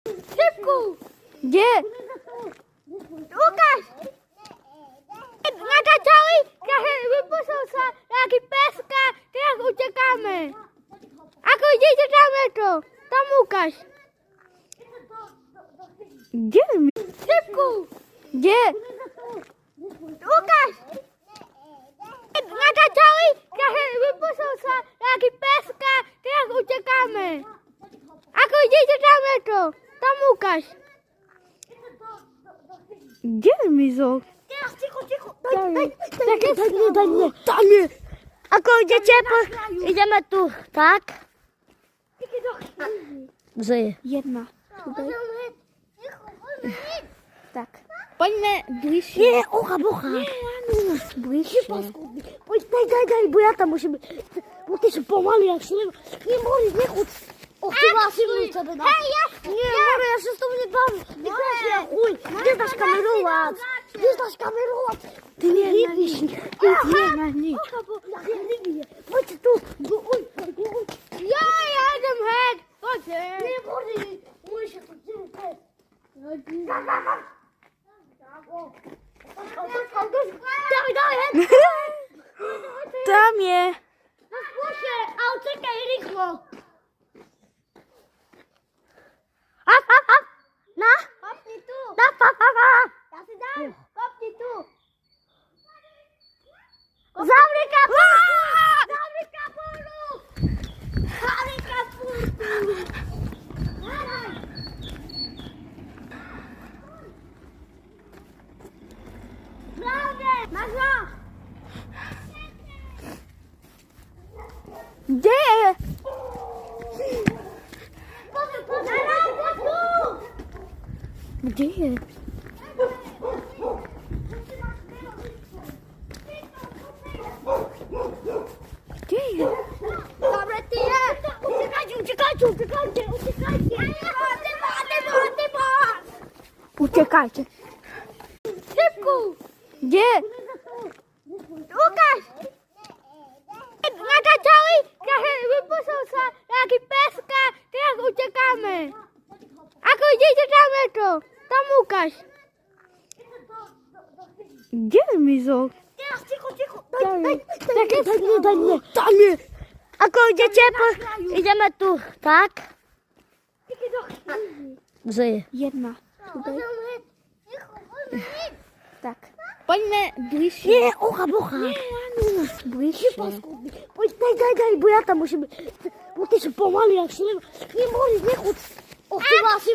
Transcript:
Szybku! Gdzie? Łukasz! Nataczali, wypuszczą się jak peska, teraz uciekamy. Ako idziecie tam to, tam Łukasz. Gdzie? Szybku! Gdzie? Łukasz! Nataczali, wypuszczą się jak peska, teraz uciekamy. Ako idziecie tam to, tam Łukasz. Gdzie jest Mizo? Teraz cicho. Daj mnie. Ako idziecie, idziemy tu, tak? Gdzie? Jedna. Tutaj. Tak. Pojdźmy bliżej. Nie, ocha. Bliżej. Daj, bo ja tam musimy. Bo ty się pomali jak szlema. Nie możesz, nie chodź. O, ty masz sobie na. Hej, ja! Nie, Mary, ja się z tobą nie bawię. Nie chcę. Uj, nie dasz kamerować. Nie dasz kamerować. Ty nie nalicz. Nie nalicz. Ocha, bo ja nie widzę. Chodź tu. Uj. Ja jadę head. Chodź. Nie możesz. Uj, się tu dzieje. Dawaj. Tam je. Na głosie, a uciekaj, rychło. Kopnij tu. Ja się dam. Kopnij tu. Zamknij kapur. Zamknij kapuru. Zamknij kapuru. Dawaj. Blogę. Masz Gdzie? Gdzie jest? Gdzie jest? Dobra, ty jest. Uciekajcie. Uciekajcie. Szybku! Gdzie? Łukasz! Nataczali, wypuszczą się jak peska, teraz uciekamy. Ako idziecie tam to, tam Łukasz. Gdzie jest Mizo? Teraz cicho. Daj mnie. Ako idziecie, idziemy tu, tak? Gdzie? Jedna. Tutaj. Tak. Pojdźmy bliżej. Nie, ocha. Bliżej. Daj, bo ja tam musimy. Bo ty się pomali jak szlema. Nie możesz, nie chodź. O, ty masz